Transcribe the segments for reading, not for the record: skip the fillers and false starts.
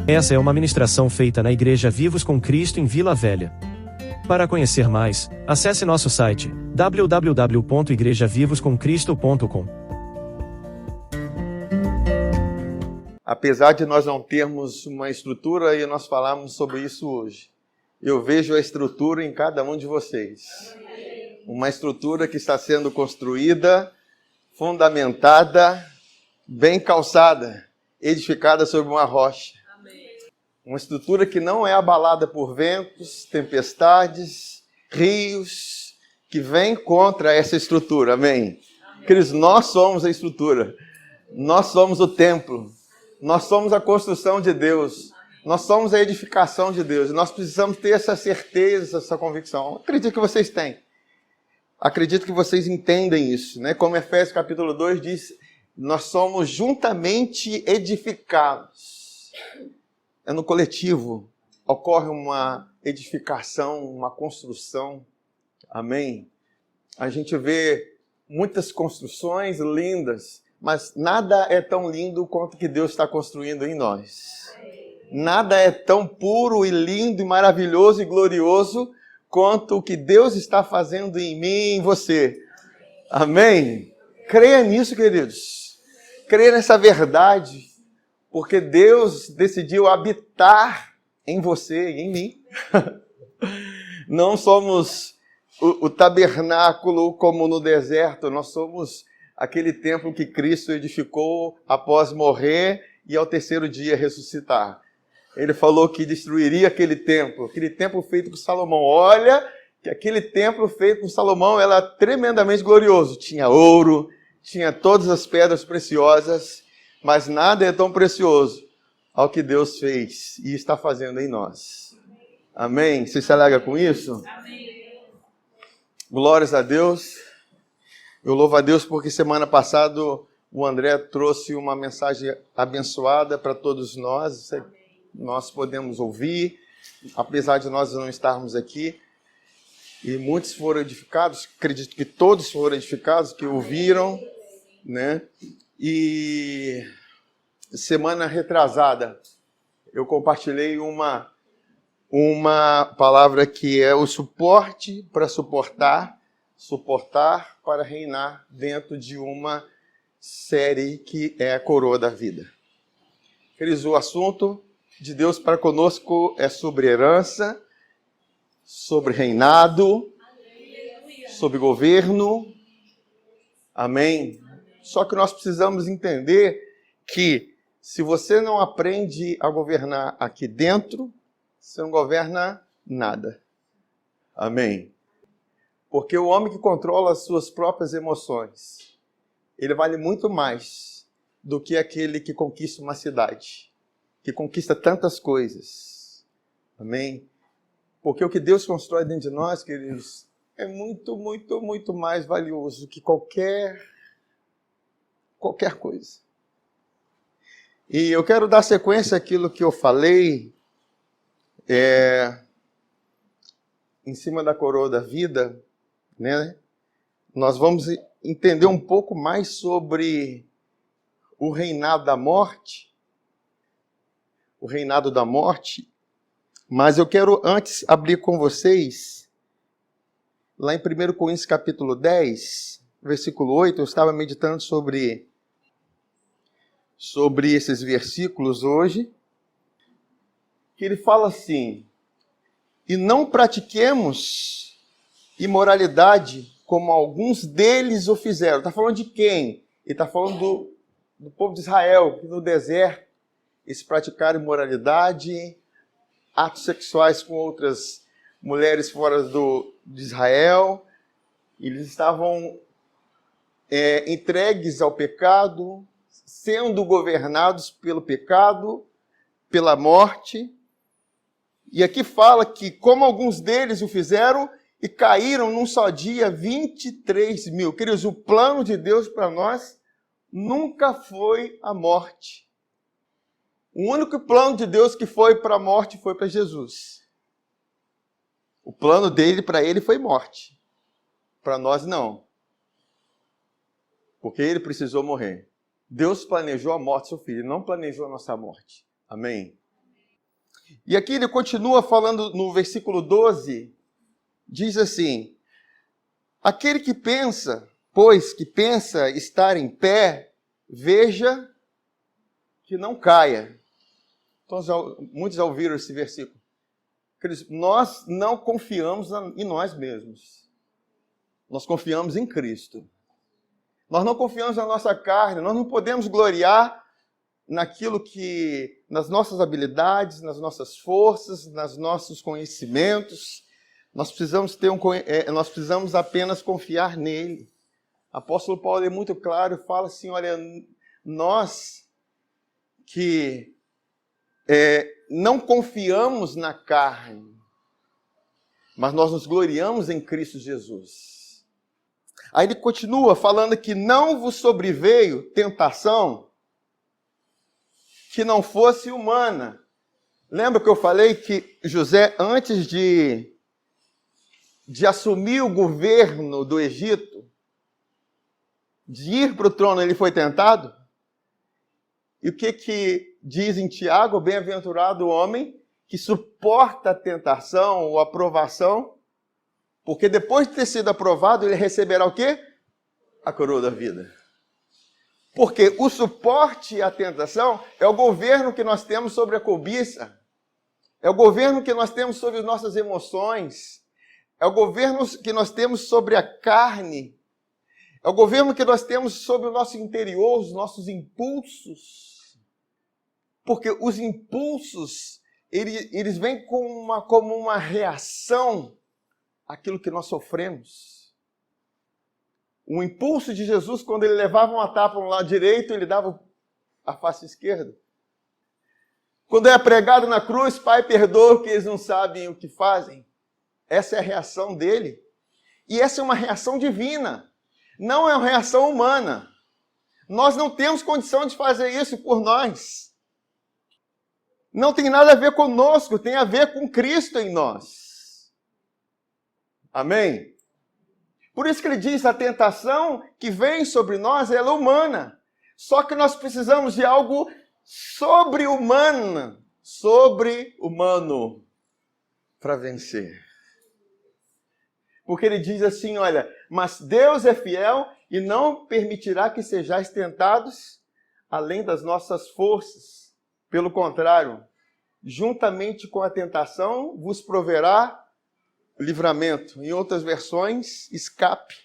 Essa é uma ministração feita na Igreja Vivos com Cristo em Vila Velha. Para conhecer mais, acesse nosso site www.igrejavivoscomcristo.com. Apesar de nós não termos uma estrutura, e nós falamos sobre isso hoje, eu vejo a estrutura em cada um de vocês. Uma estrutura que está sendo construída, fundamentada, bem calçada, edificada sobre uma rocha. Uma estrutura que não é abalada por ventos, tempestades, rios, que vêm contra essa estrutura. Amém? Queridos, nós somos a estrutura. Nós somos o templo. Nós somos a construção de Deus. Nós somos a edificação de Deus. Nós precisamos ter essa certeza, essa convicção. Acredito que vocês têm. Acredito que vocês entendem isso, né? Como Efésios capítulo 2 diz, nós somos juntamente edificados. É no coletivo, ocorre uma edificação, uma construção. Amém? A gente vê muitas construções lindas, mas nada é tão lindo quanto o que Deus está construindo em nós. Nada é tão puro e lindo e maravilhoso e glorioso quanto o que Deus está fazendo em mim e em você. Amém? Creia nisso, queridos. Creia nessa verdade. Porque Deus decidiu habitar em você e em mim. Não somos o tabernáculo como no deserto, nós somos aquele templo que Cristo edificou após morrer e ao terceiro dia ressuscitar. Ele falou que destruiria aquele templo feito por Salomão. Olha que aquele templo feito por Salomão era tremendamente glorioso. Tinha ouro, tinha todas as pedras preciosas, mas nada é tão precioso ao que Deus fez e está fazendo em nós. Amém? Você se alegra com isso? Amém. Glórias a Deus. Eu louvo a Deus porque semana passada o André trouxe uma mensagem abençoada para todos nós. Nós podemos ouvir, apesar de nós não estarmos aqui. E muitos foram edificados, acredito que todos foram edificados, que ouviram, né? E semana retrasada eu compartilhei uma palavra que é o suporte para suportar para reinar dentro de uma série que é a coroa da vida. Queridos, o assunto de Deus para conosco é sobre herança, sobre reinado, sobre governo. Amém? Só que nós precisamos entender que se você não aprende a governar aqui dentro, você não governa nada. Amém? Porque o homem que controla as suas próprias emoções, ele vale muito mais do que aquele que conquista uma cidade, que conquista tantas coisas. Amém? Porque o que Deus constrói dentro de nós, queridos, é muito, muito, muito mais valioso que qualquer coisa. E eu quero dar sequência àquilo que eu falei em cima da coroa da vida, né? Nós vamos entender um pouco mais sobre o reinado da morte. O reinado da morte. Mas eu quero antes abrir com vocês, lá em 1 Coríntios capítulo 10, versículo 8, eu estava meditando sobre esses versículos hoje, que ele fala assim: e não pratiquemos imoralidade como alguns deles o fizeram. Está falando de quem? Ele está falando do povo de Israel, que no deserto eles praticaram imoralidade, atos sexuais com outras mulheres fora de Israel. Eles estavam entregues ao pecado, sendo governados pelo pecado, pela morte. E aqui fala que, como alguns deles o fizeram, e caíram num só dia 23 mil. Queridos, o plano de Deus para nós nunca foi a morte. O único plano de Deus que foi para a morte foi para Jesus. O plano dele para ele foi morte. Para nós não. Porque ele precisou morrer. Deus planejou a morte do seu filho, não planejou a nossa morte. Amém? E aqui ele continua falando no versículo 12, diz assim: aquele que pensa, pois que pensa estar em pé, veja que não caia. Então, muitos já ouviram esse versículo. Nós não confiamos em nós mesmos. Nós confiamos em Cristo. Nós não confiamos na nossa carne. Nós não podemos gloriar naquilo que, nas nossas habilidades, nas nossas forças, nos nossos conhecimentos. Nós precisamos nós precisamos apenas confiar nele. O apóstolo Paulo é muito claro, fala assim: olha, nós que não confiamos na carne, mas nós nos gloriamos em Cristo Jesus. Aí ele continua falando que não vos sobreveio tentação que não fosse humana. Lembra que eu falei que José, antes de assumir o governo do Egito, de ir para o trono, ele foi tentado? E o que diz em Tiago? Bem-aventurado o homem que suporta a tentação ou a provação, porque depois de ter sido aprovado, ele receberá o quê? A coroa da vida. Porque o suporte à tentação é o governo que nós temos sobre a cobiça, é o governo que nós temos sobre as nossas emoções, é o governo que nós temos sobre a carne, é o governo que nós temos sobre o nosso interior, os nossos impulsos. Porque os impulsos, eles vêm como uma reação àquilo que nós sofremos. O impulso de Jesus, quando ele levava uma tapa no lado direito, ele dava a face esquerda. Quando é pregado na cruz: Pai, perdoa que eles não sabem o que fazem. Essa é a reação dele. E essa é uma reação divina. Não é uma reação humana. Nós não temos condição de fazer isso por nós. Não tem nada a ver conosco, tem a ver com Cristo em nós. Amém? Por isso que ele diz: a tentação que vem sobre nós, ela é humana. Só que nós precisamos de algo sobre-humano para vencer. Porque ele diz assim: olha, mas Deus é fiel e não permitirá que sejais tentados além das nossas forças. Pelo contrário, juntamente com a tentação vos proverá livramento. Em outras versões, escape.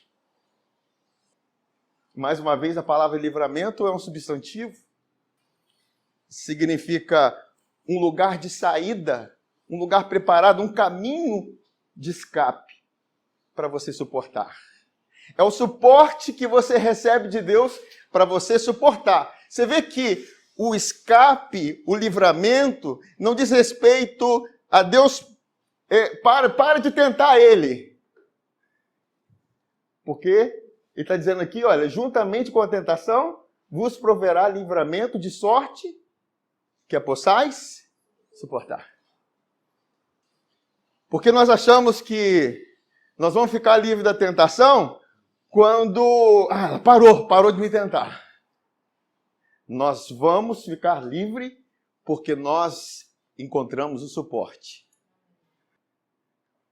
Mais uma vez, a palavra livramento é um substantivo. Significa um lugar de saída, um lugar preparado, um caminho de escape para você suportar. É o suporte que você recebe de Deus para você suportar. Você vê que o escape, o livramento, não diz respeito a Deus. Para de tentar Ele. Porque Ele está dizendo aqui: olha, juntamente com a tentação, vos proverá livramento de sorte que a possais suportar. Porque nós achamos que nós vamos ficar livres da tentação quando parou de me tentar. Nós vamos ficar livres porque nós encontramos o suporte.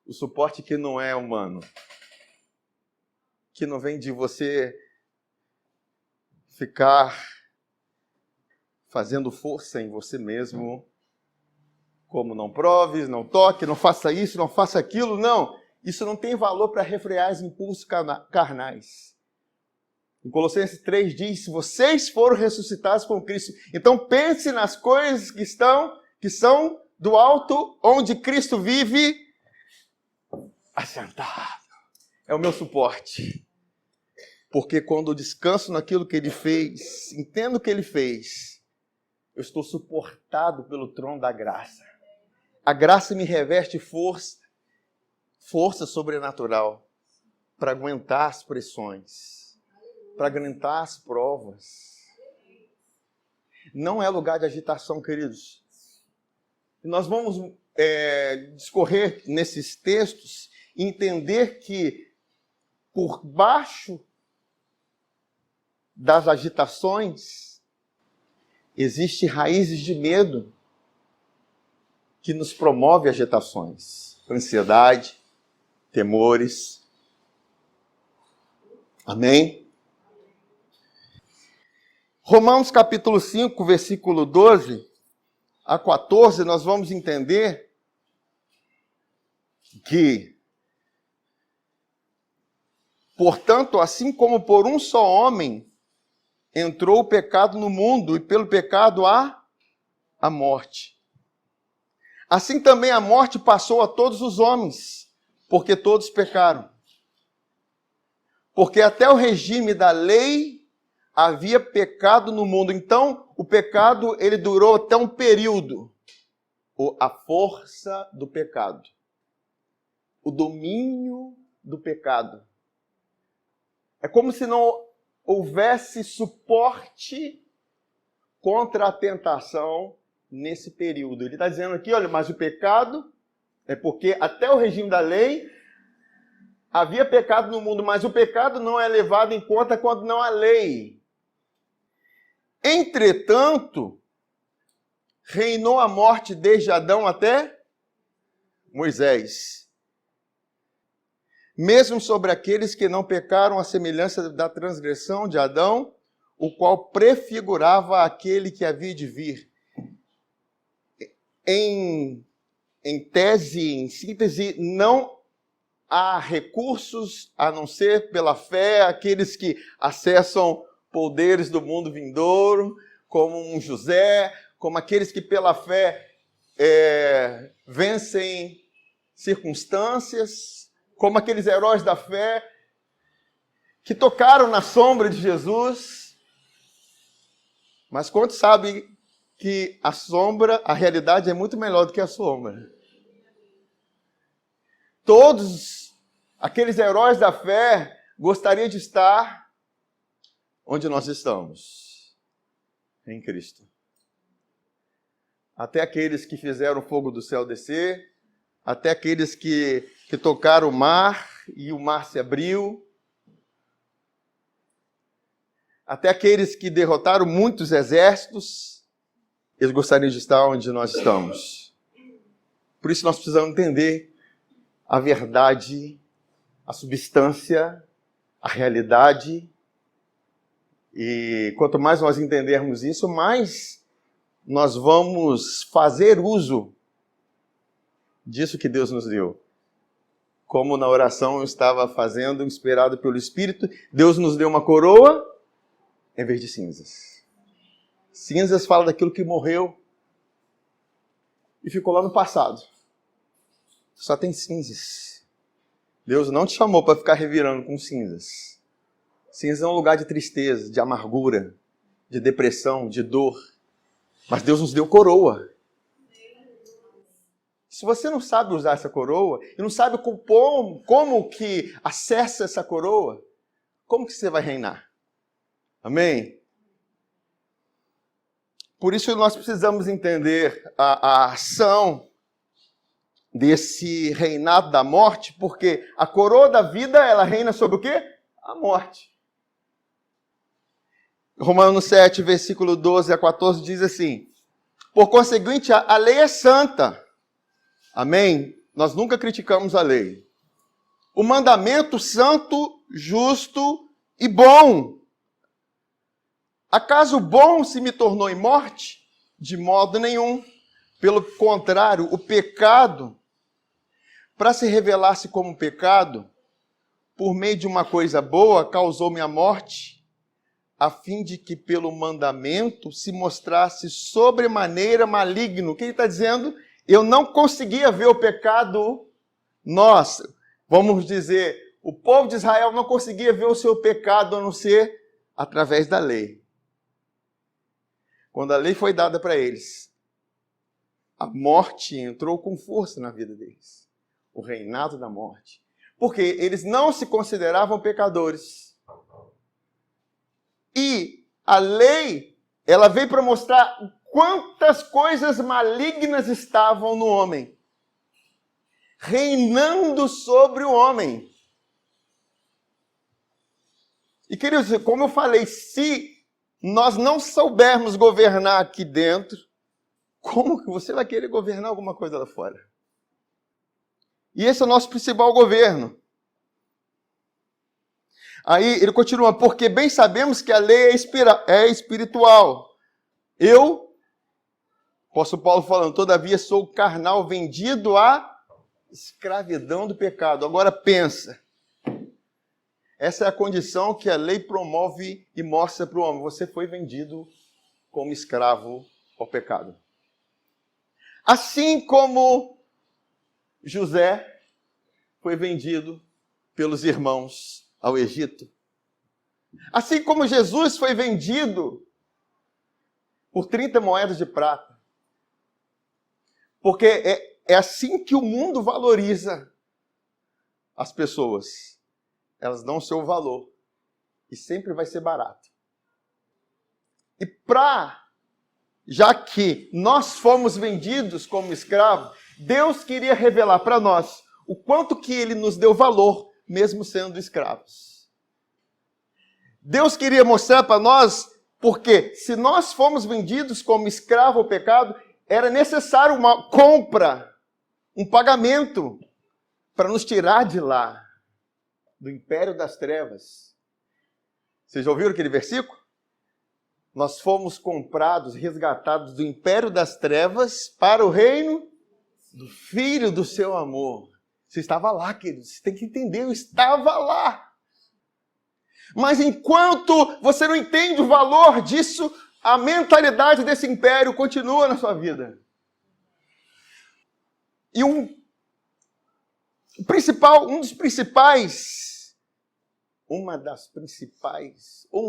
O suporte que não é humano. Que não vem de você ficar fazendo força em você mesmo. Como não proves, não toque, não faça isso, não faça aquilo. Não, isso não tem valor para refrear os impulsos carnais. Em Colossenses 3 diz: se vocês foram ressuscitados com Cristo, então pense nas coisas que são do alto, onde Cristo vive assentado. É o meu suporte. Porque quando eu descanso naquilo que Ele fez, entendo o que Ele fez, eu estou suportado pelo trono da graça. A graça me reveste força sobrenatural para aguentar as pressões, para aguentar as provas. Não é lugar de agitação, queridos. Nós vamos discorrer nesses textos e entender que por baixo das agitações existem raízes de medo. que nos promove agitações, ansiedade, temores. Amém? Romanos capítulo 5, versículo 12 a 14, nós vamos entender que, portanto, assim como por um só homem entrou o pecado no mundo, e pelo pecado a morte. Assim também a morte passou a todos os homens, porque todos pecaram. Porque até o regime da lei havia pecado no mundo. Então, o pecado, ele durou até um período. A força do pecado. O domínio do pecado. É como se não houvesse suporte contra a tentação nesse período. Ele está dizendo aqui, olha, mas o pecado é porque até o regime da lei havia pecado no mundo, mas o pecado não é levado em conta quando não há lei. Entretanto, reinou a morte desde Adão até Moisés. Mesmo sobre aqueles que não pecaram à semelhança da transgressão de Adão, o qual prefigurava aquele que havia de vir. Em tese, em síntese, não há recursos a não ser pela fé, aqueles que acessam poderes do mundo vindouro, como um José, como aqueles que pela fé vencem circunstâncias, como aqueles heróis da fé que tocaram na sombra de Jesus. Mas quantos sabem que a sombra, a realidade é muito melhor do que a sombra? Todos aqueles heróis da fé gostariam de estar onde nós estamos, em Cristo. Até aqueles que fizeram o fogo do céu descer, até aqueles que tocaram o mar e o mar se abriu, até aqueles que derrotaram muitos exércitos, eles gostariam de estar onde nós estamos. Por isso nós precisamos entender a verdade, a substância, a realidade. E quanto mais nós entendermos isso, mais nós vamos fazer uso disso que Deus nos deu. Como na oração eu estava fazendo, inspirado pelo Espírito, Deus nos deu uma coroa em vez de cinzas. Cinzas fala daquilo que morreu e ficou lá no passado. Só tem cinzas. Deus não te chamou para ficar revirando com cinzas. Cinza é um lugar de tristeza, de amargura, de depressão, de dor. Mas Deus nos deu coroa. Se você não sabe usar essa coroa, e não sabe como que acessa essa coroa, como que você vai reinar? Amém? Por isso nós precisamos entender a ação desse reinado da morte, porque a coroa da vida, ela reina sobre o quê? A morte. Romanos 7, versículo 12 a 14 diz assim: por conseguinte, a lei é santa. Amém? Nós nunca criticamos a lei. O mandamento santo, justo e bom. Acaso o bom se me tornou em morte? De modo nenhum. Pelo contrário, o pecado, para se revelar-se como pecado, por meio de uma coisa boa, causou-me a morte, a fim de que pelo mandamento se mostrasse sobremaneira maligno. O que ele está dizendo? Eu não conseguia ver o pecado. Nós, vamos dizer, o povo de Israel não conseguia ver o seu pecado a não ser através da lei. Quando a lei foi dada para eles, a morte entrou com força na vida deles. O reinado da morte. Porque eles não se consideravam pecadores. E a lei, ela veio para mostrar quantas coisas malignas estavam no homem, reinando sobre o homem. E queridos, como eu falei, se nós não soubermos governar aqui dentro, como que você vai querer governar alguma coisa lá fora? E esse é o nosso principal governo. Aí ele continua, porque bem sabemos que a lei é espiritual. Eu, apóstolo Paulo falando, todavia sou carnal, vendido à escravidão do pecado. Agora pensa, essa é a condição que a lei promove e mostra para o homem. Você foi vendido como escravo ao pecado. Assim como José foi vendido pelos irmãos ao Egito. Assim como Jesus foi vendido por 30 moedas de prata. Porque é assim que o mundo valoriza as pessoas. Elas dão o seu valor. E sempre vai ser barato. E já que nós fomos vendidos como escravos, Deus queria revelar para nós o quanto que Ele nos deu valor, mesmo sendo escravos. Deus queria mostrar para nós, porque se nós fomos vendidos como escravo ao pecado, era necessário uma compra, um pagamento, para nos tirar de lá, do império das trevas. Vocês já ouviram aquele versículo? Nós fomos comprados, resgatados do império das trevas para o reino do Filho do seu amor. Você estava lá, queridos. Você tem que entender, eu estava lá. Mas enquanto você não entende o valor disso, a mentalidade desse império continua na sua vida. E um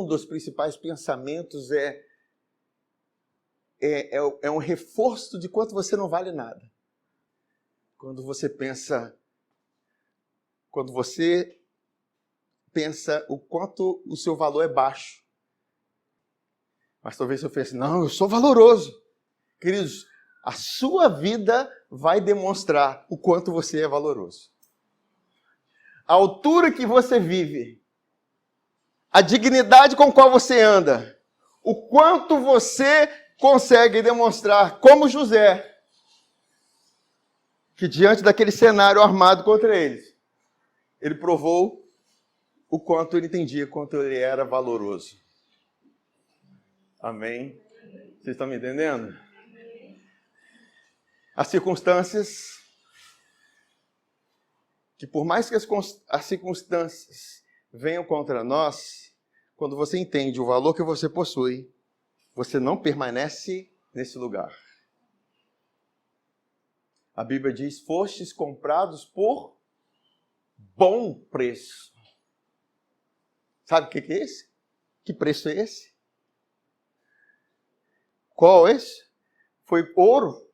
dos principais pensamentos é um reforço de quanto você não vale nada. Quando você pensa o quanto o seu valor é baixo. Mas talvez você pense, não, eu sou valoroso. Queridos, a sua vida vai demonstrar o quanto você é valoroso. A altura que você vive, a dignidade com a qual você anda, o quanto você consegue demonstrar, como José, que diante daquele cenário armado contra eles, ele provou o quanto ele entendia, quanto ele era valoroso. Amém? Vocês estão me entendendo? As circunstâncias, que por mais que as circunstâncias venham contra nós, quando você entende o valor que você possui, você não permanece nesse lugar. A Bíblia diz, fostes comprados por bom preço. Sabe o que é esse? Que preço é esse? Qual é esse? Foi ouro?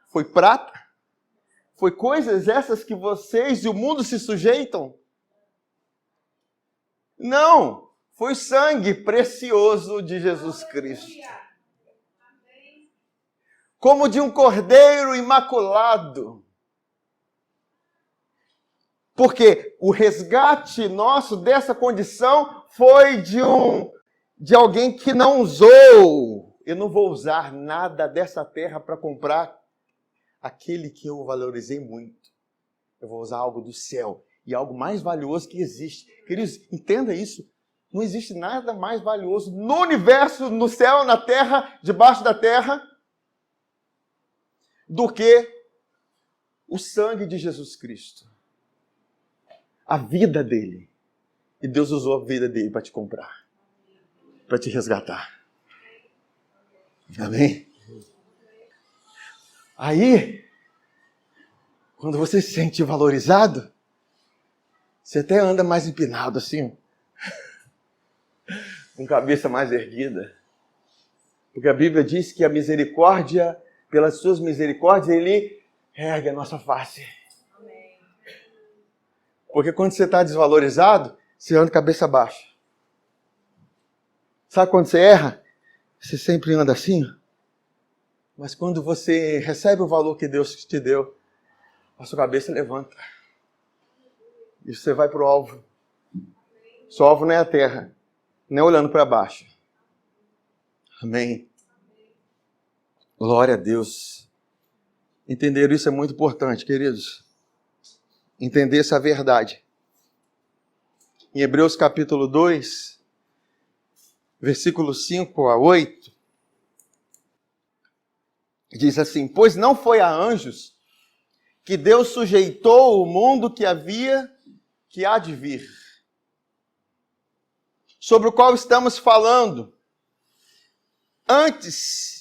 Foi prata? Foi coisas essas que vocês e o mundo se sujeitam? Não! Foi o sangue precioso de Jesus Cristo. Como de um cordeiro imaculado. Porque o resgate nosso dessa condição foi de alguém que não usou. Eu não vou usar nada dessa terra para comprar aquele que eu valorizei muito. Eu vou usar algo do céu. E algo mais valioso que existe. Queridos, entenda isso. Não existe nada mais valioso no universo, no céu, na terra, debaixo da terra, do que o sangue de Jesus Cristo. A vida dele. E Deus usou a vida dele para te comprar. Para te resgatar. Amém? Aí, quando você se sente valorizado, você até anda mais empinado assim, com cabeça mais erguida. Porque a Bíblia diz que a misericórdia, pelas suas misericórdias, Ele ergue a nossa face. Porque quando você está desvalorizado, você anda cabeça baixa. Sabe quando você erra? Você sempre anda assim. Mas quando você recebe o valor que Deus te deu, a sua cabeça levanta. E você vai para o alvo. Seu alvo não é a terra, não é olhando para baixo. Amém? Glória a Deus. Entender isso é muito importante, queridos. Entender essa verdade. Em Hebreus capítulo 2, versículos 5 a 8, diz assim: pois não foi a anjos que Deus sujeitou o mundo que há de vir, sobre o qual estamos falando. Antes,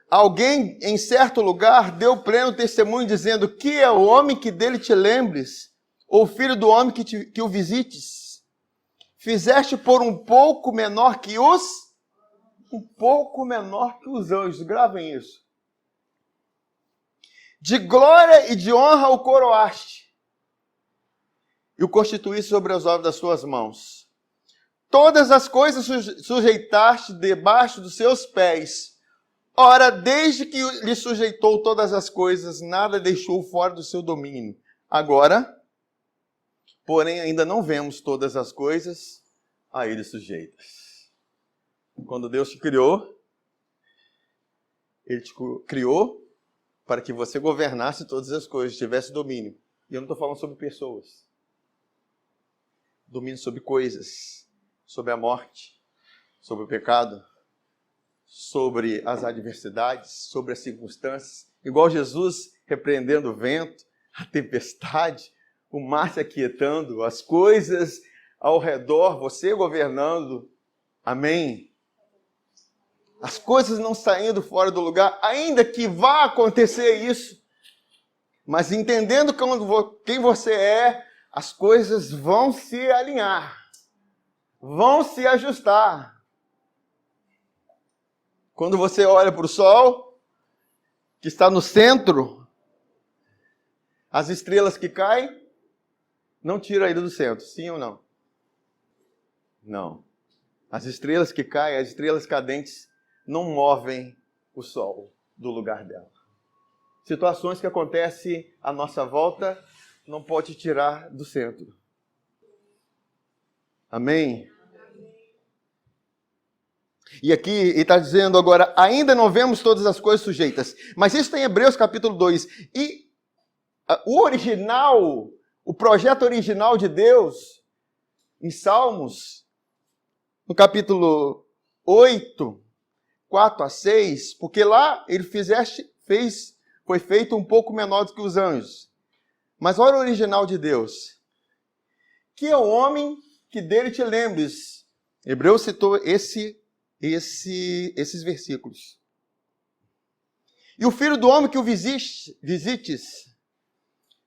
alguém em certo lugar deu pleno testemunho, dizendo: que é o homem que dele te lembres, ou filho do homem que o visites? Fizeste por um pouco menor que os anjos. Gravem isso. De glória e de honra o coroaste, e o constituíste sobre as obras das suas mãos. Todas as coisas sujeitaste debaixo dos seus pés. Ora, desde que lhe sujeitou todas as coisas, nada deixou fora do seu domínio. Agora, porém, ainda não vemos todas as coisas a ele sujeitas. Quando Deus te criou, Ele te criou para que você governasse todas as coisas, tivesse domínio. E eu não estou falando sobre pessoas. Domínio sobre coisas, sobre a morte, sobre o pecado, sobre as adversidades, sobre as circunstâncias. Igual Jesus repreendendo o vento, a tempestade, o mar se aquietando, as coisas ao redor, você governando. Amém? As coisas não saindo fora do lugar, ainda que vá acontecer isso. Mas entendendo quem você é, as coisas vão se alinhar, vão se ajustar. Quando você olha para o sol, que está no centro, as estrelas que caem, não tira ele do centro, sim ou não? Não. As estrelas que caem, as estrelas cadentes, não movem o sol do lugar dela. Situações que acontecem à nossa volta, não pode tirar do centro. Amém? E aqui ele está dizendo agora, ainda não vemos todas as coisas sujeitas. Mas isso está em Hebreus capítulo 2. E o original, o projeto original de Deus, em Salmos, no capítulo 8, 4 a 6, porque lá ele foi feito um pouco menor do que os anjos. Mas olha o original de Deus. Que é o homem que dele te lembres. Hebreus citou esses versículos. E o filho do homem que o visites,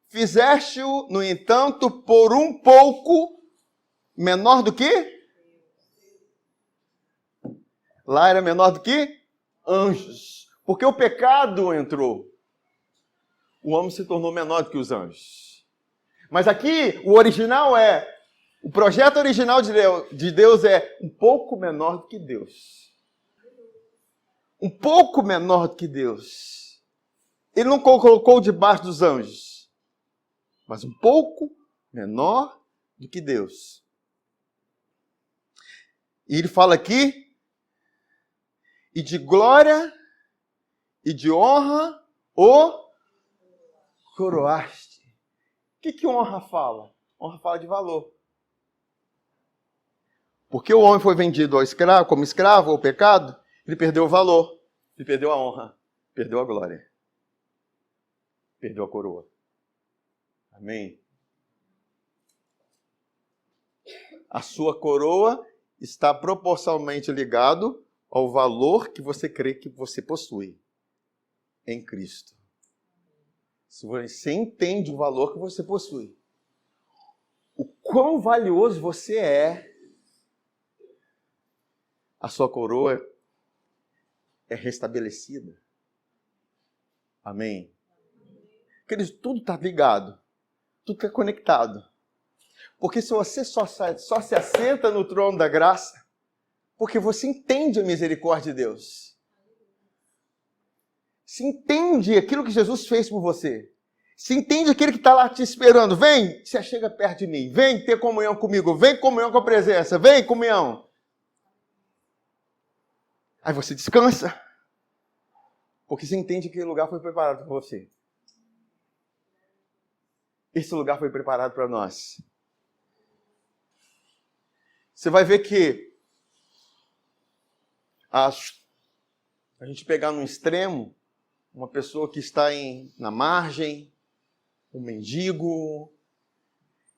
fizeste-o, no entanto, por um pouco menor do que? Lá era menor do que anjos. Porque o pecado entrou. O homem se tornou menor do que os anjos. Mas aqui, o projeto original de Deus é um pouco menor do que Deus. Um pouco menor do que Deus. Ele não colocou debaixo dos anjos. Mas um pouco menor do que Deus. E ele fala aqui, e de glória e de honra o coroaste. O que honra fala? Honra fala de valor. Porque o homem foi vendido como escravo ao pecado, ele perdeu o valor, ele perdeu a honra, perdeu a glória, perdeu a coroa. Amém? A sua coroa está proporcionalmente ligado ao valor que você crê que você possui em Cristo. Se você entende o valor que você possui, o quão valioso você é, a sua coroa é restabelecida. Amém? Queridos, tudo está ligado, tudo está conectado. Porque se você só se assenta no trono da graça, porque você entende a misericórdia de Deus. Se entende aquilo que Jesus fez por você. Se entende aquele que está lá te esperando. Vem, se chega perto de mim. Vem ter comunhão comigo. Vem comunhão com a presença. Vem comunhão. Aí você descansa. Porque você entende que aquele lugar foi preparado para você. Esse lugar foi preparado para nós. Você vai ver que a gente pegar num extremo, uma pessoa que está na margem, um mendigo,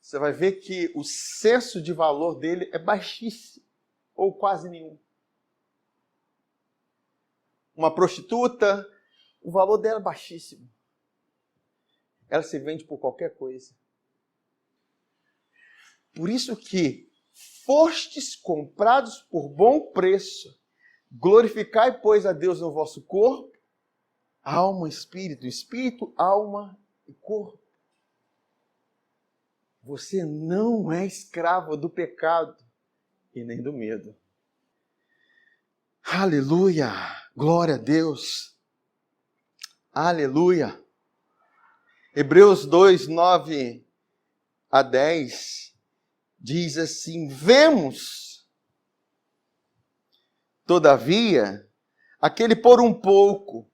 você vai ver que o senso de valor dele é baixíssimo, ou quase nenhum. Uma prostituta, o valor dela é baixíssimo. Ela se vende por qualquer coisa. Por isso que fostes comprados por bom preço. Glorificai, pois, a Deus no vosso corpo, alma, espírito, alma e corpo. Você não é escravo do pecado e nem do medo. Aleluia! Glória a Deus! Aleluia! Hebreus 2, 9 a 10 diz assim: vemos, todavia, aquele por um pouco,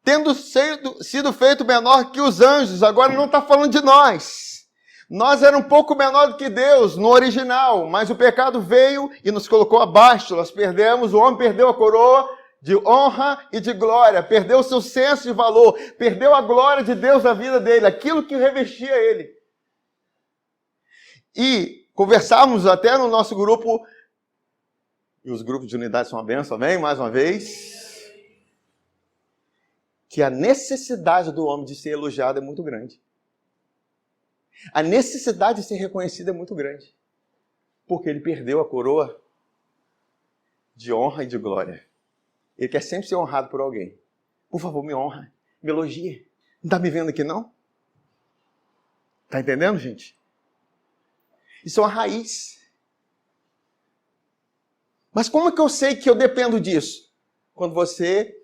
tendo sido feito menor que os anjos. Agora não está falando de nós. Nós éramos um pouco menor do que Deus no original, mas o pecado veio e nos colocou abaixo. Nós perdemos, o homem perdeu a coroa de honra e de glória, perdeu o seu senso de valor, perdeu a glória de Deus na vida dele, aquilo que revestia ele. E conversávamos até no nosso grupo, e os grupos de unidade são uma bênção, amém? Mais uma vez, que a necessidade do homem de ser elogiado é muito grande. A necessidade de ser reconhecido é muito grande. Porque ele perdeu a coroa de honra e de glória. Ele quer sempre ser honrado por alguém. Por favor, me honra, me elogie. Não está me vendo aqui, não? Está entendendo, gente? Isso é uma raiz. Mas como é que eu sei que eu dependo disso? Quando você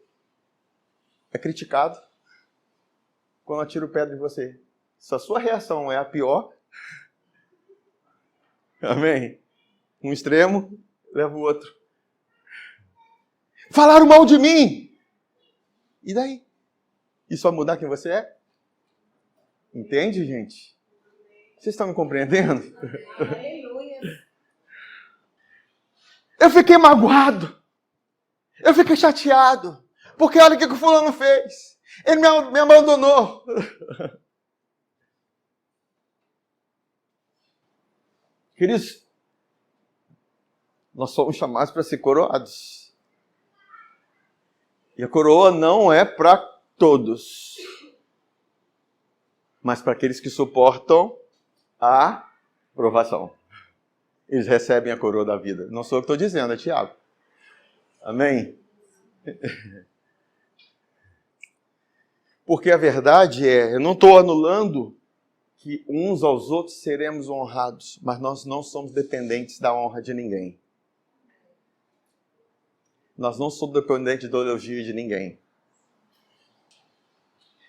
é criticado, quando eu tiro o pé de você. Se a sua reação é a pior, amém? Um extremo leva o outro. Falaram mal de mim! E daí? Isso vai mudar quem você é? Entende, gente? Vocês estão me compreendendo? Aleluia. Eu fiquei magoado. Eu fiquei chateado. Porque olha o que o fulano fez. Ele me abandonou. Queridos, nós somos chamados para ser coroados. E a coroa não é para todos, mas para aqueles que suportam a provação. Eles recebem a coroa da vida. Não sou eu que estou dizendo, é Tiago. Amém? Porque a verdade é, eu não estou anulando que uns aos outros seremos honrados, mas nós não somos dependentes da honra de ninguém. Nós não somos dependentes da elogio de ninguém.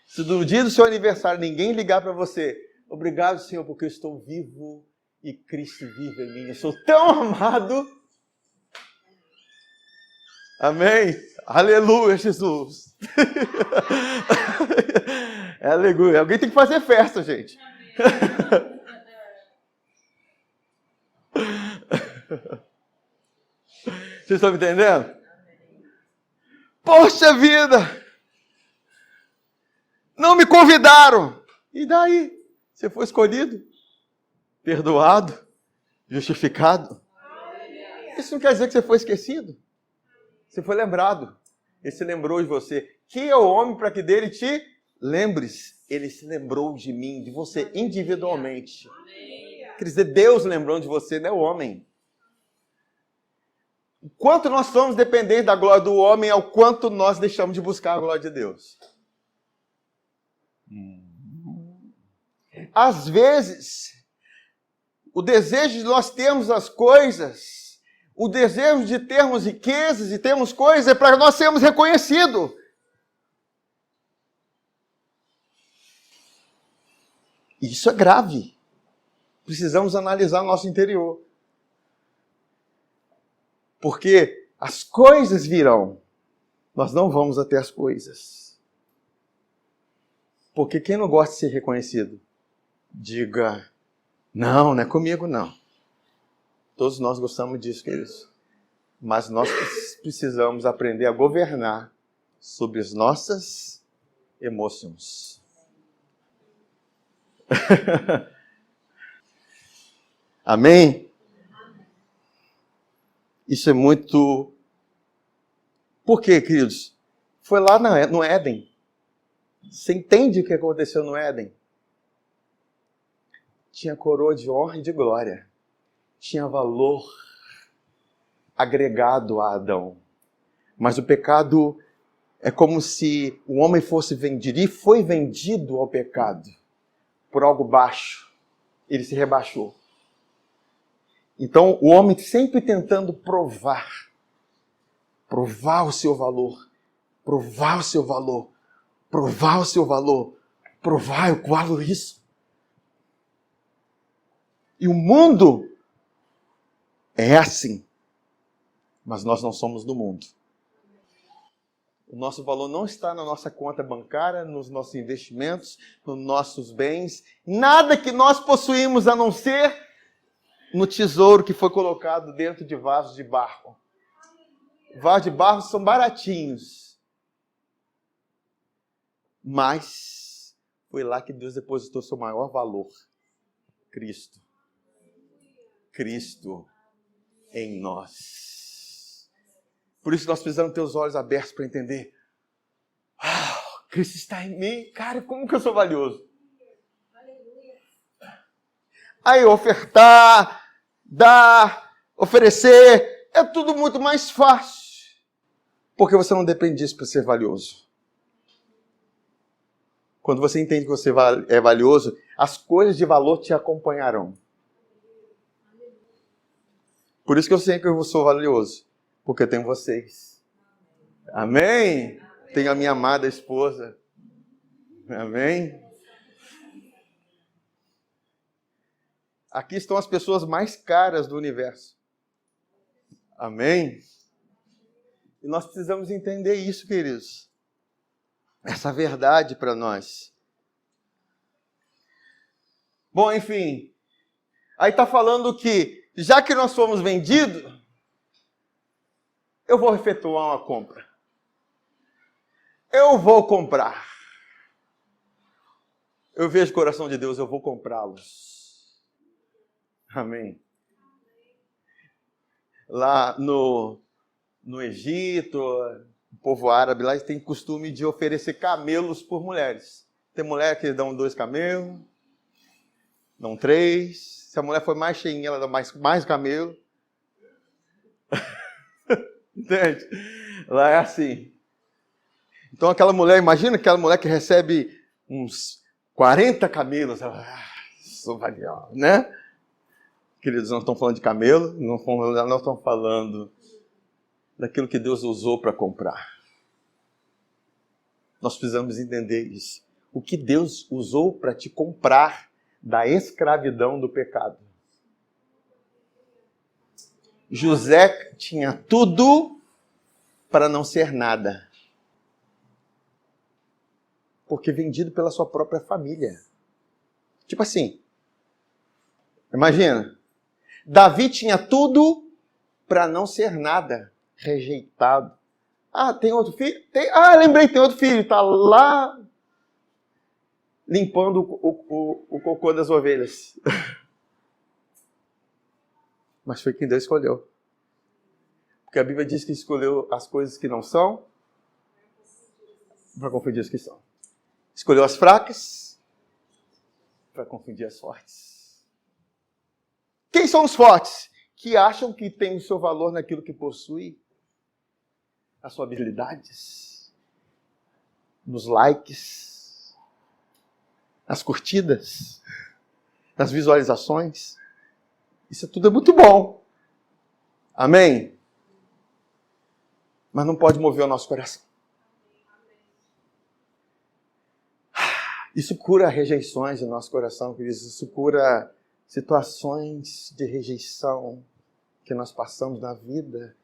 Se no dia do seu aniversário ninguém ligar para você, obrigado, Senhor, porque eu estou vivo e Cristo vive em mim. Eu sou tão amado. Amém? Aleluia, Jesus. Aleluia. Alguém tem que fazer festa, gente. Vocês estão me entendendo? Poxa vida! Não me convidaram. E daí? Você foi escolhido? Perdoado? Justificado? Isso não quer dizer que você foi esquecido. Você foi lembrado. Ele se lembrou de você. Quem é o homem para que dele te lembres? Ele se lembrou de mim, de você individualmente. Quer dizer, Deus lembrou de você, não é o homem. O quanto nós somos dependentes da glória do homem é o quanto nós deixamos de buscar a glória de Deus. Às vezes, o desejo de nós termos as coisas, o desejo de termos riquezas e termos coisas é para nós sermos reconhecidos. Isso é grave. Precisamos analisar nosso interior. Porque as coisas virão. nós não vamos até as coisas. Porque quem não gosta de ser reconhecido? Diga, não é comigo não. Todos nós gostamos disso, queridos. Mas nós precisamos aprender a governar sobre as nossas emoções. Amém? Isso é muito... Por quê, queridos? Foi lá no Éden. Você entende o que aconteceu no Éden? Tinha coroa de honra e de glória. Tinha valor agregado a Adão. Mas o pecado é como se o homem fosse vendido, e foi vendido ao pecado por algo baixo. Ele se rebaixou. Então, o homem sempre tentando provar o seu valor, provar o seu valor, provar o seu valor, provar, eu guardo isso. E o mundo é assim, mas nós não somos do mundo. O nosso valor não está na nossa conta bancária, nos nossos investimentos, nos nossos bens, nada que nós possuímos a não ser no tesouro que foi colocado dentro de vasos de barro. Vasos de barro são baratinhos, mas foi lá que Deus depositou seu maior valor. Cristo. Cristo em nós. Por isso nós precisamos ter os olhos abertos para entender. Cristo está em mim. Cara, como que eu sou valioso? Aí ofertar, dar, oferecer, é tudo muito mais fácil. Porque você não depende disso para ser valioso. Quando você entende que você é valioso, as coisas de valor te acompanharão. Por isso que eu sei que eu sou valioso. Porque eu tenho vocês. Amém? Tenho a minha amada esposa. Amém? Aqui estão as pessoas mais caras do universo. Amém? E nós precisamos entender isso, queridos. Essa verdade para nós. Bom, enfim. Aí está falando que, já que nós fomos vendidos, eu vou efetuar uma compra. Eu vou comprar. Eu vejo o coração de Deus, eu vou comprá-los. Amém. Lá no Egito, o povo árabe lá tem costume de oferecer camelos por mulheres. Tem mulher que dão 2 camelos, dão 3. Se a mulher for mais cheinha, ela dá mais camelo. Entende? Lá é assim. Então aquela mulher, imagina aquela mulher que recebe uns 40 camelos. Ela, sou valiosa, né? Queridos, não estão falando de camelo, não estão falando daquilo que Deus usou para comprar. Nós precisamos entender isso. O que Deus usou para te comprar da escravidão do pecado. José tinha tudo para não ser nada. Porque vendido pela sua própria família. Tipo assim, imagina, Davi tinha tudo para não ser nada, rejeitado. Tem outro filho? Lembrei, tem outro filho, está lá limpando o cocô das ovelhas. Mas foi quem Deus escolheu. Porque a Bíblia diz que escolheu as coisas que não são para confundir as que são. Escolheu as fracas para confundir as fortes. Quem são os fortes? Que acham que tem o seu valor naquilo que possui, as suas habilidades, nos likes, nas curtidas, nas visualizações. Isso tudo é muito bom. Amém? Mas não pode mover o nosso coração. Isso cura rejeições no nosso coração, queridos. Isso cura situações de rejeição que nós passamos na vida,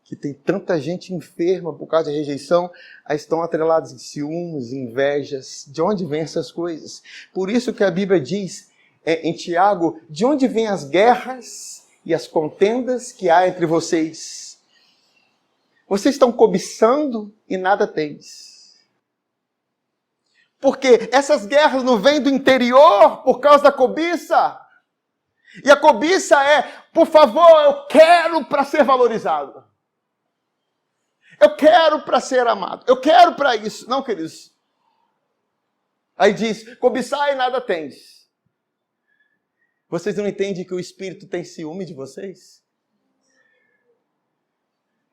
que tem tanta gente enferma por causa de rejeição, aí estão atrelados em ciúmes, invejas. De onde vêm essas coisas? Por isso que a Bíblia diz em Tiago, de onde vêm as guerras e as contendas que há entre vocês? Vocês estão cobiçando e nada tendes. Porque essas guerras não vêm do interior por causa da cobiça. E a cobiça é, por favor, eu quero para ser valorizado. Eu quero para ser amado. Eu quero para isso. Não, queridos. Aí diz, cobiçar e nada tens. Vocês não entendem que o Espírito tem ciúme de vocês?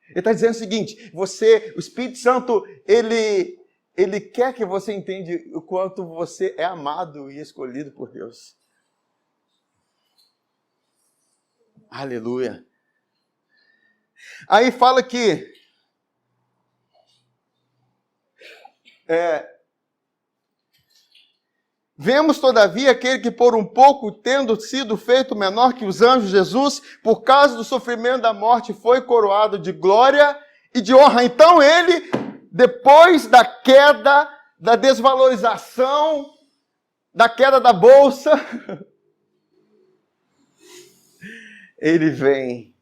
Ele está dizendo o seguinte, o Espírito Santo, ele quer que você entenda o quanto você é amado e escolhido por Deus. Aleluia. Aí fala que vemos, todavia, aquele que por um pouco, tendo sido feito menor que os anjos, Jesus, por causa do sofrimento da morte, foi coroado de glória e de honra. Então ele, depois da queda, da desvalorização, da queda da bolsa, ele vem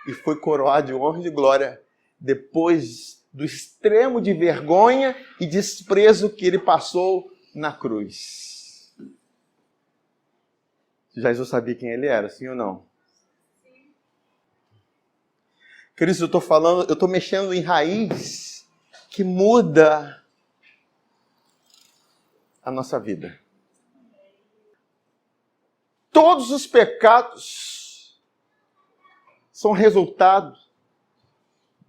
e foi coroado de honra e de glória, depois do extremo de vergonha e desprezo que ele passou na cruz. Jesus sabia quem ele era, sim ou não? Queridos, eu estou mexendo em raiz que muda a nossa vida. Todos os pecados são resultado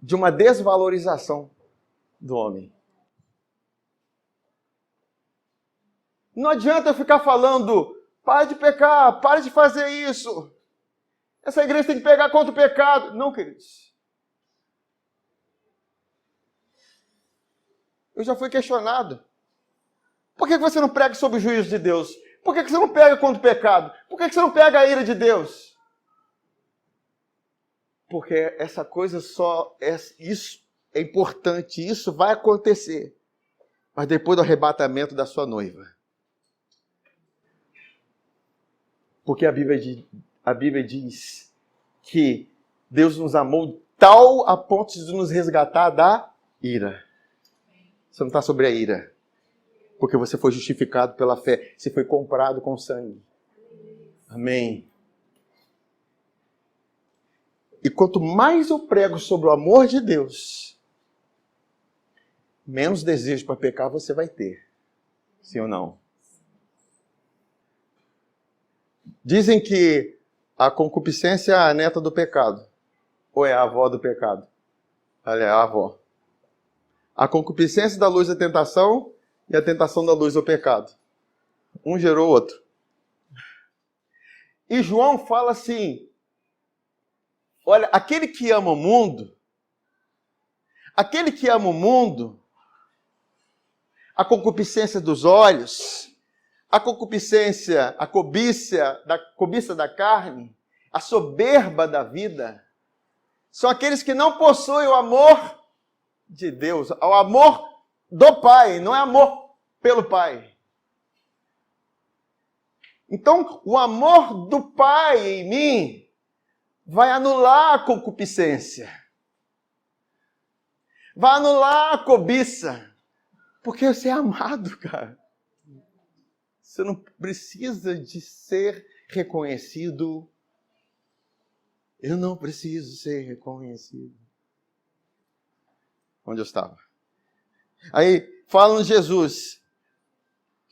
de uma desvalorização do homem. Não adianta eu ficar falando, para de pecar, para de fazer isso. Essa igreja tem que pegar contra o pecado. Não, queridos. Eu já fui questionado. Por que você não prega sobre o juízo de Deus? Por que você não pega contra o pecado? Por que você não pega a ira de Deus? Porque essa coisa isso é importante, isso vai acontecer. Mas depois do arrebatamento da sua noiva. Porque a Bíblia diz que Deus nos amou tal a ponto de nos resgatar da ira. Você não está sobre a ira. Porque você foi justificado pela fé. Você foi comprado com sangue. Amém. E quanto mais eu prego sobre o amor de Deus, menos desejo para pecar você vai ter. Sim ou não? Dizem que a concupiscência é a neta do pecado. Ou é a avó do pecado? Olha, é a avó. A concupiscência da luz da tentação e a tentação da luz do pecado. Um gerou o outro. E João fala assim, olha, aquele que ama o mundo, a concupiscência dos olhos, a cobiça da carne, a soberba da vida, são aqueles que não possuem o amor de Deus, o amor do Pai, não é amor pelo Pai. Então, o amor do Pai em mim vai anular a concupiscência. Vai anular a cobiça. Porque você é amado, cara. Você não precisa de ser reconhecido. Eu não preciso ser reconhecido. Onde eu estava? Aí, falando de Jesus.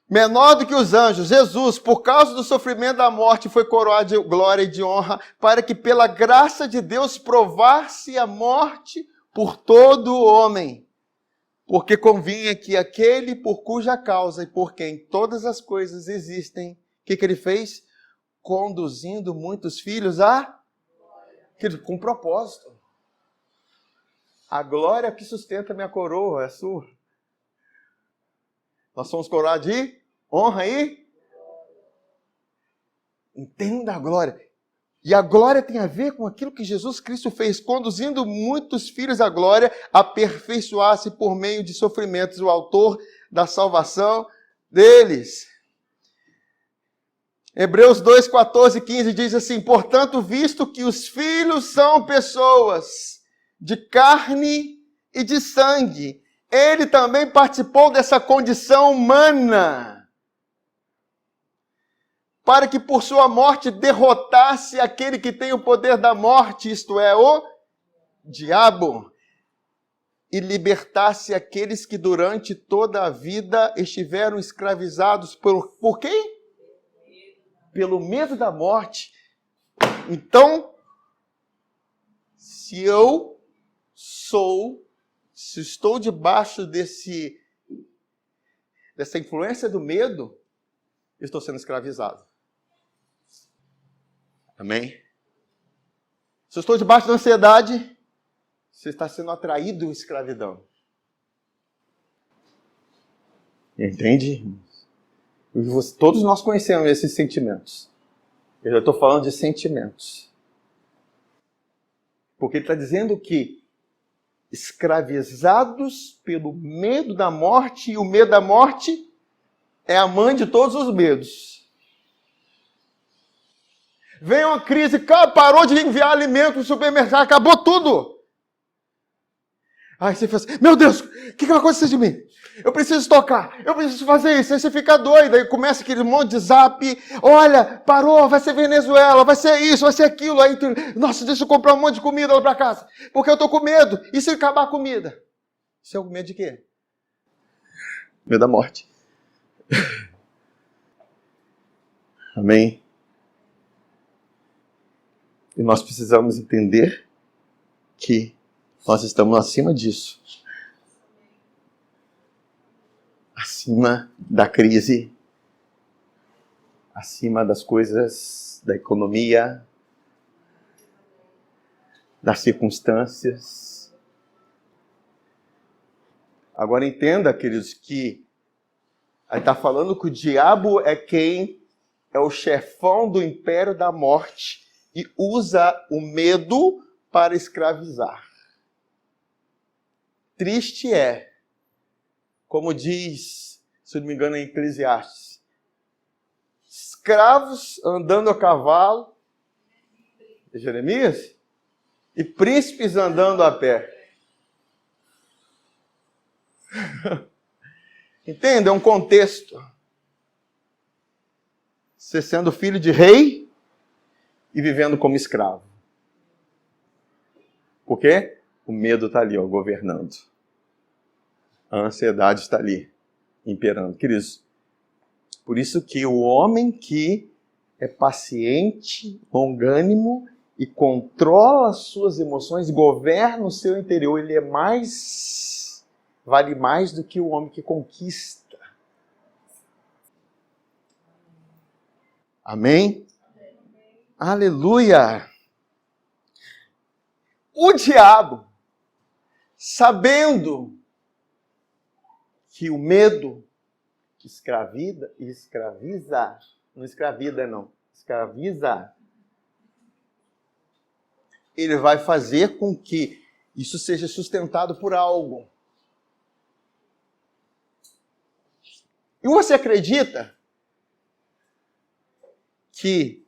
Menor do que os anjos, Jesus, por causa do sofrimento da morte, foi coroado de glória e de honra, para que pela graça de Deus provasse a morte por todo o homem. Porque convinha que aquele por cuja causa e por quem todas as coisas existem, o que ele fez? Conduzindo muitos filhos com propósito. A glória que sustenta minha coroa é sua. Nós somos coroados de honra e entenda a glória. E a glória tem a ver com aquilo que Jesus Cristo fez, conduzindo muitos filhos à glória, aperfeiçoar-se por meio de sofrimentos, o autor da salvação deles. Hebreus 2, 14 e 15 diz assim: portanto, visto que os filhos são pessoas de carne e de sangue, ele também participou dessa condição humana, para que por sua morte derrotasse aquele que tem o poder da morte, isto é, o diabo, e libertasse aqueles que durante toda a vida estiveram escravizados por quem? Pelo medo da morte. Então, se estou debaixo dessa influência do medo, eu estou sendo escravizado. Amém? Se eu estou debaixo da ansiedade, você está sendo atraído à escravidão. Entende? Todos nós conhecemos esses sentimentos. Eu já estou falando de sentimentos. Porque ele está dizendo que escravizados pelo medo da morte, e o medo da morte é a mãe de todos os medos. Vem uma crise, parou de enviar alimento no supermercado, acabou tudo. Aí você fala assim, meu Deus, o que vai acontecer de mim? Eu preciso estocar, eu preciso fazer isso. Aí você fica doido, aí começa aquele monte de zap. Olha, parou, vai ser Venezuela, vai ser isso, vai ser aquilo. Aí, nossa, deixa eu comprar um monte de comida lá para casa, porque eu estou com medo. E se acabar a comida? Você é com medo de quê? Medo da morte. Amém? E nós precisamos entender que nós estamos acima disso. Acima da crise, acima das coisas, da economia, das circunstâncias. Agora entenda, queridos, que aí está falando que o diabo é quem é o chefão do império da morte e usa o medo para escravizar. Triste é, como diz, se não me engano, em Eclesiastes, escravos andando a cavalo, Jeremias, e príncipes andando a pé. Entende? É um contexto. Você sendo filho de rei e vivendo como escravo. Por quê? O medo está ali, governando. A ansiedade está ali, imperando. Queridos, por isso que o homem que é paciente, longânimo e controla as suas emoções, governa o seu interior, ele vale mais do que o homem que conquista. Amém? Aleluia! O diabo, sabendo que o medo que escraviza, ele vai fazer com que isso seja sustentado por algo. E você acredita que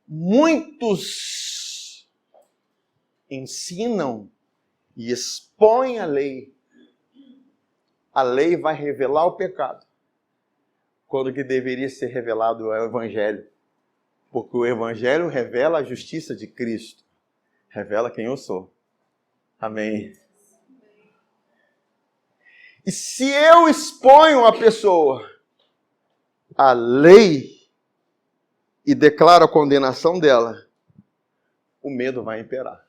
muitos ensinam e expõem a lei vai revelar o pecado, quando que deveria ser revelado é o Evangelho. Porque o Evangelho revela a justiça de Cristo, revela quem eu sou. Amém? E se eu exponho a pessoa à lei e declaro a condenação dela, o medo vai imperar.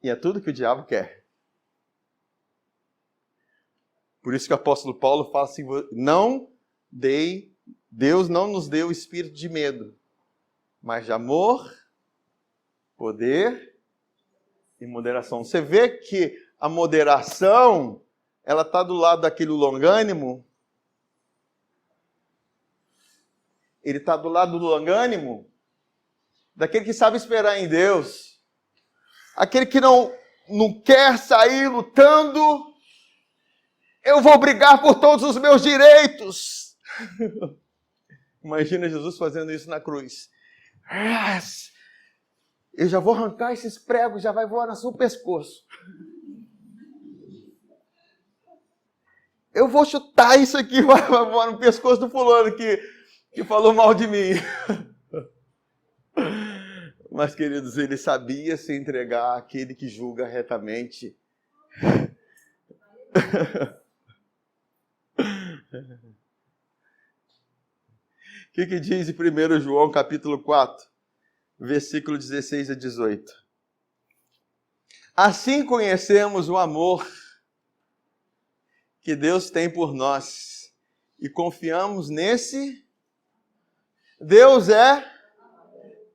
E é tudo que o diabo quer. Por isso que o apóstolo Paulo fala assim, Deus não nos deu o espírito de medo, mas de amor, poder e moderação. Você vê que a moderação, ela está do lado daquele longânimo, Ele está do lado do longânimo, daquele que sabe esperar em Deus, aquele que não quer sair lutando. Eu vou brigar por todos os meus direitos. Imagina Jesus fazendo isso na cruz. Eu já vou arrancar esses pregos, já vai voar no seu pescoço. Eu vou chutar isso aqui, vai voar no pescoço do fulano que falou mal de mim. Mas, queridos, ele sabia se entregar àquele que julga retamente. O que diz em 1 João capítulo 4, versículo 16 a 18? Assim conhecemos o amor que Deus tem por nós e confiamos nesse. Deus é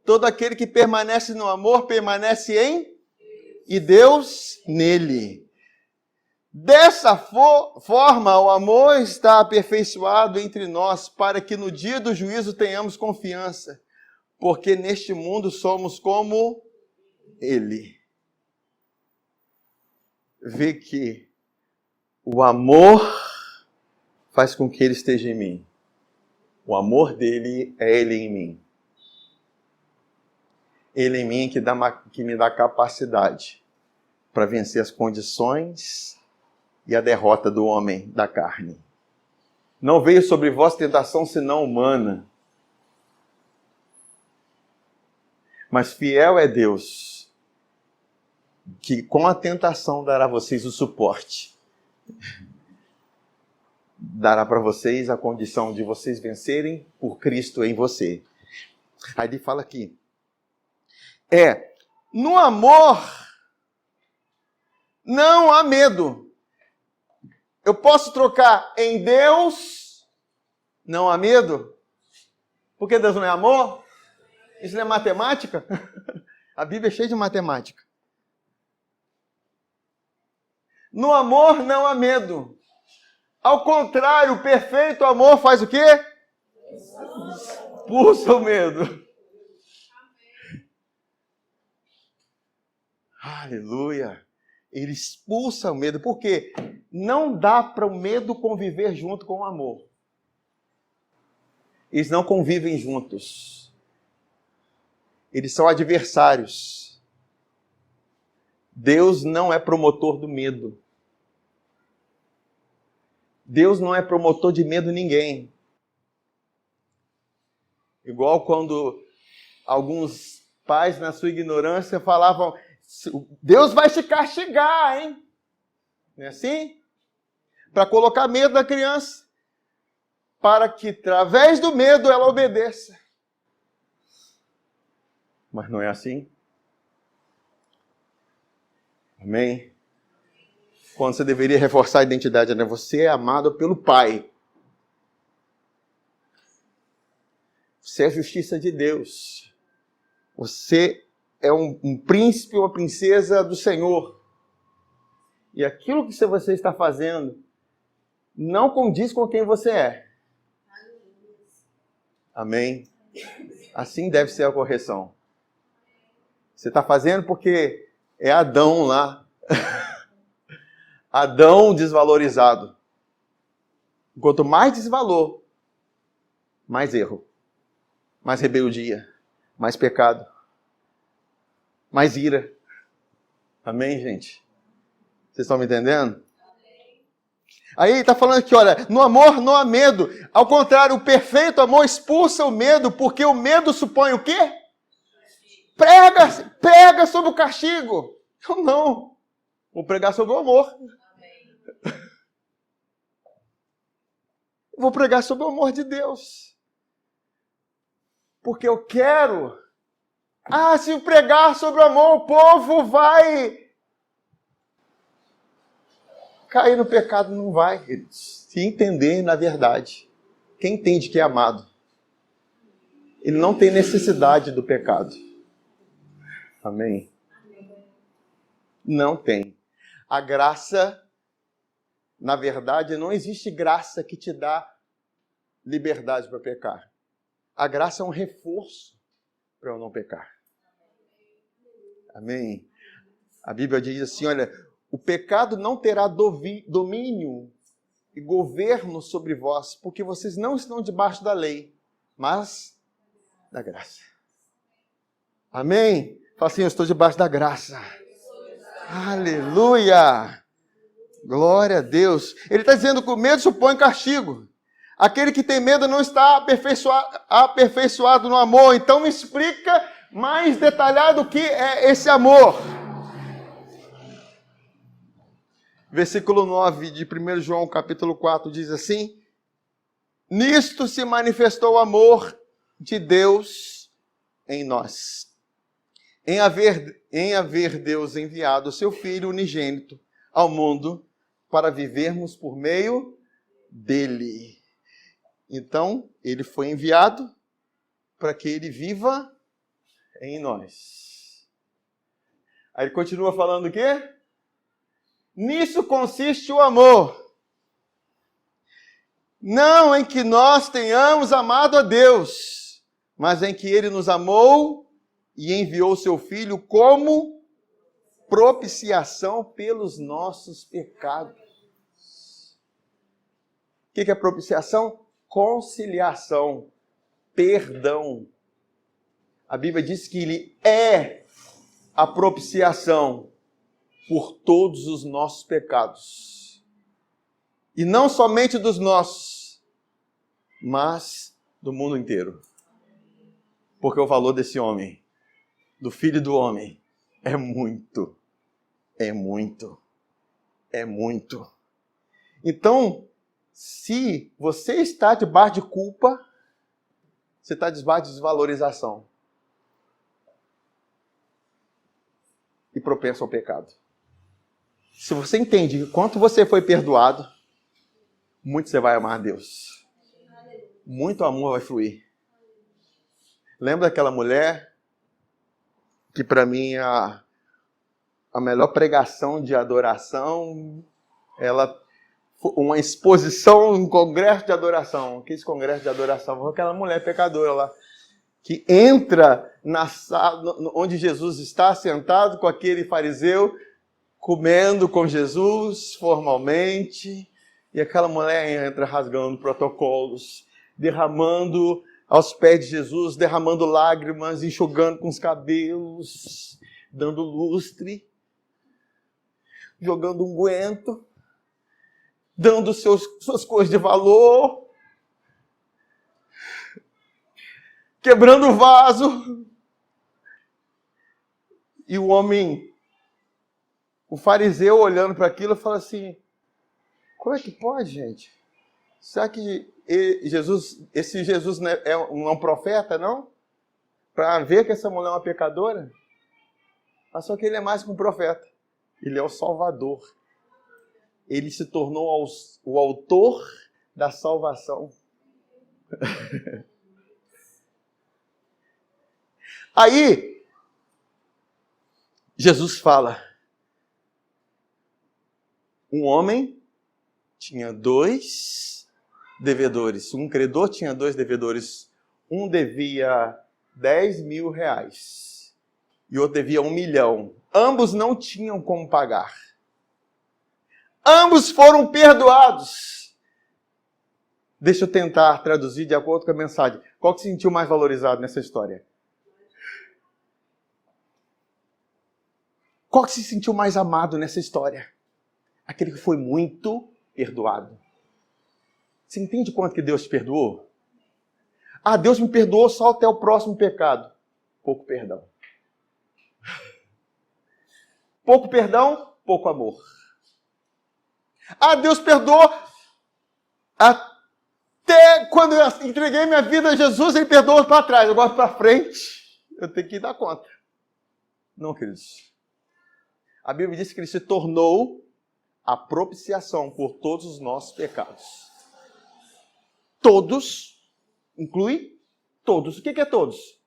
todo aquele que permanece no amor, permanece em e Deus nele. Dessa forma, o amor está aperfeiçoado entre nós, para que no dia do juízo tenhamos confiança, porque neste mundo somos como Ele. Vê que o amor faz com que Ele esteja em mim. O amor dele é Ele em mim. Ele em mim que me dá capacidade para vencer as condições e a derrota do homem da carne. Não veio sobre vós tentação senão humana. Mas fiel é Deus, que com a tentação dará a vocês o suporte. Dará para vocês a condição de vocês vencerem por Cristo em você. Aí ele fala aqui. No amor não há medo. Eu posso trocar em Deus, não há medo? Porque Deus não é amor? Isso não é matemática? A Bíblia é cheia de matemática. No amor não há medo. Ao contrário, o perfeito amor faz o quê? Expulsa o medo. Aleluia. Ele expulsa o medo. Por quê? Não dá para o medo conviver junto com o amor. Eles não convivem juntos. Eles são adversários. Deus não é promotor do medo. Deus não é promotor de medo ninguém. Igual quando alguns pais, na sua ignorância, falavam: Deus vai te castigar, hein? Não é assim? Para colocar medo na criança. Para que, através do medo, ela obedeça. Mas não é assim. Amém? Quando você deveria reforçar a identidade, né? Você é amado pelo Pai. Você é a justiça de Deus. Você é um príncipe ou uma princesa do Senhor. E aquilo que você está fazendo não condiz com quem você é. Amém? Assim deve ser a correção. Você está fazendo porque é Adão lá. Adão desvalorizado. Quanto mais desvalor, mais erro, mais rebeldia, mais pecado, mais ira. Amém, gente? Vocês estão me entendendo? Aí ele está falando que, olha, no amor não há medo. Ao contrário, o perfeito amor expulsa o medo, porque o medo supõe o quê? Prega sobre o castigo. Eu não. Vou pregar sobre o amor. Vou pregar sobre o amor de Deus. Porque eu quero. Se eu pregar sobre o amor, o povo vai cair no pecado. Não vai, queridos. Se entender na verdade. Quem entende que é amado, ele não tem necessidade do pecado. Amém? Não tem. A graça, na verdade, não existe graça que te dá liberdade para pecar. A graça é um reforço para eu não pecar. Amém? A Bíblia diz assim, olha, o pecado não terá domínio e governo sobre vós, porque vocês não estão debaixo da lei, mas da graça. Amém? Fala assim, eu estou debaixo da graça. Aleluia! Glória a Deus. Ele está dizendo que o medo supõe castigo. Aquele que tem medo não está aperfeiçoado no amor. Então me explica mais detalhado o que é esse amor. Versículo 9 de 1 João capítulo 4 diz assim: nisto se manifestou o amor de Deus em nós. Em haver Deus enviado o seu Filho unigênito ao mundo para vivermos por meio dele. Então, ele foi enviado para que ele viva em nós. Aí ele continua falando o quê? Nisso consiste o amor. Não em que nós tenhamos amado a Deus, mas em que ele nos amou e enviou seu Filho como propiciação pelos nossos pecados. O que é propiciação? Conciliação, perdão. A Bíblia diz que ele é a propiciação por todos os nossos pecados. E não somente dos nossos, mas do mundo inteiro. Porque o valor desse homem, do Filho do Homem, é muito. Então, se você está debaixo de culpa, você está debaixo de desvalorização. E propenso ao pecado. Se você entende que quanto você foi perdoado, muito você vai amar a Deus. Muito amor vai fluir. Lembra daquela mulher que para mim a melhor pregação de adoração, uma exposição, um congresso de adoração. Que esse congresso de adoração foi aquela mulher pecadora lá, que entra na sala onde Jesus está sentado com aquele fariseu, comendo com Jesus formalmente, e aquela mulher entra rasgando protocolos, derramando aos pés de Jesus, derramando lágrimas, enxugando com os cabelos, dando lustre, jogando unguento, dando suas coisas de valor, quebrando o vaso. E o homem, o fariseu, olhando para aquilo, fala assim: como é que pode, gente? Será que esse Jesus não é um profeta, não? Para ver que essa mulher é uma pecadora? Mas só que ele é mais que um profeta. Ele é o Salvador. Ele se tornou o autor da salvação. Aí, Jesus fala: um homem tinha 2 devedores. Um credor tinha 2 devedores. Um devia 10 mil reais e outro devia 1 milhão. Ambos não tinham como pagar. Ambos foram perdoados. Deixa eu tentar traduzir de acordo com a mensagem. Qual que se sentiu mais valorizado nessa história? Qual que se sentiu mais amado nessa história? Aquele que foi muito perdoado. Você entende quanto que Deus te perdoou? Ah, Deus me perdoou só até o próximo pecado. Pouco perdão. Pouco perdão, pouco amor. Ah, Deus perdoou até quando eu entreguei minha vida a Jesus, Ele perdoou para trás. Agora para frente, eu tenho que dar conta. Não, queridos. A Bíblia diz que Ele se tornou a propiciação por todos os nossos pecados. Todos, inclui todos. O que é todos?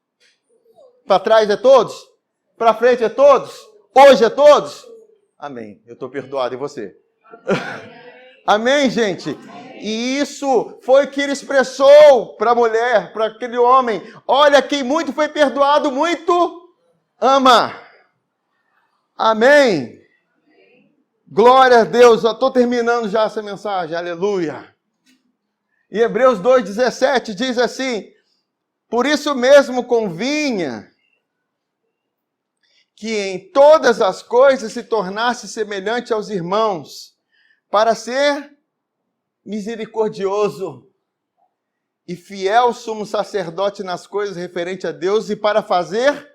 Para trás é todos? Para frente é todos? Hoje é todos? Amém. Eu estou perdoado, e você? Amém, gente? E isso foi que ele expressou para a mulher, para aquele homem. Olha, quem muito foi perdoado, muito ama. Amém. Glória a Deus. Eu estou terminando já essa mensagem. Aleluia. E Hebreus 2,17 diz assim: por isso mesmo convinha que em todas as coisas se tornasse semelhante aos irmãos, para ser misericordioso e fiel sumo sacerdote nas coisas referentes a Deus e para fazer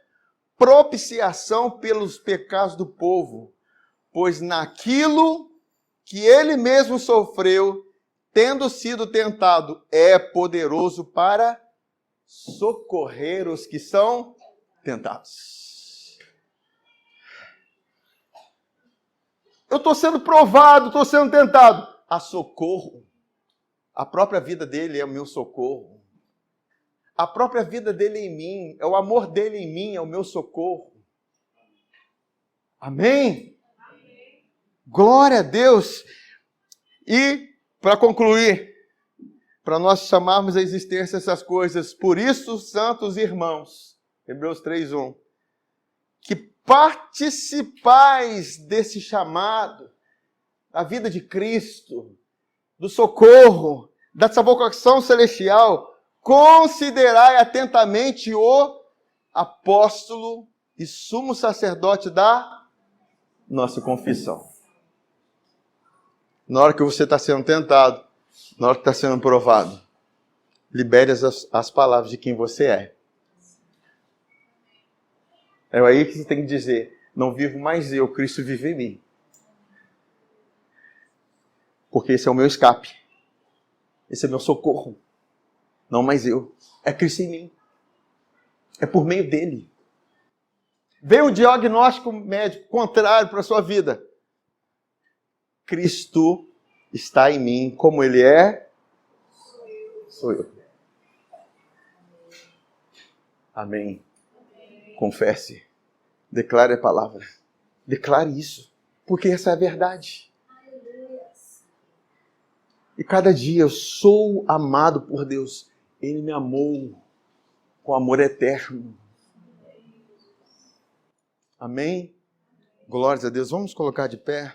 propiciação pelos pecados do povo, pois naquilo que ele mesmo sofreu, tendo sido tentado, é poderoso para socorrer os que são tentados. Eu estou sendo provado, estou sendo tentado. A socorro. A própria vida dele é o meu socorro. A própria vida dele em mim, é o amor dele em mim, é o meu socorro. Amém? Amém. Glória a Deus. E, para concluir, para nós chamarmos a existência essas coisas, por isso, santos irmãos, Hebreus 3:1, que participais desse chamado, da vida de Cristo, do socorro, dessa vocação celestial, considerai atentamente o apóstolo e sumo sacerdote da nossa confissão. Na hora que você está sendo tentado, na hora que está sendo provado, libere as palavras de quem você é. É aí que você tem que dizer: não vivo mais eu, Cristo vive em mim. Porque esse é o meu escape. Esse é o meu socorro. Não mais eu. É Cristo em mim. É por meio dele. Veio o diagnóstico médico contrário para a sua vida. Cristo está em mim. Como ele é, sou eu. Amém. Confesse. Declare a palavra. Declare isso. Porque essa é a verdade. E cada dia eu sou amado por Deus. Ele me amou com amor eterno. Amém? Glórias a Deus. Vamos colocar de pé.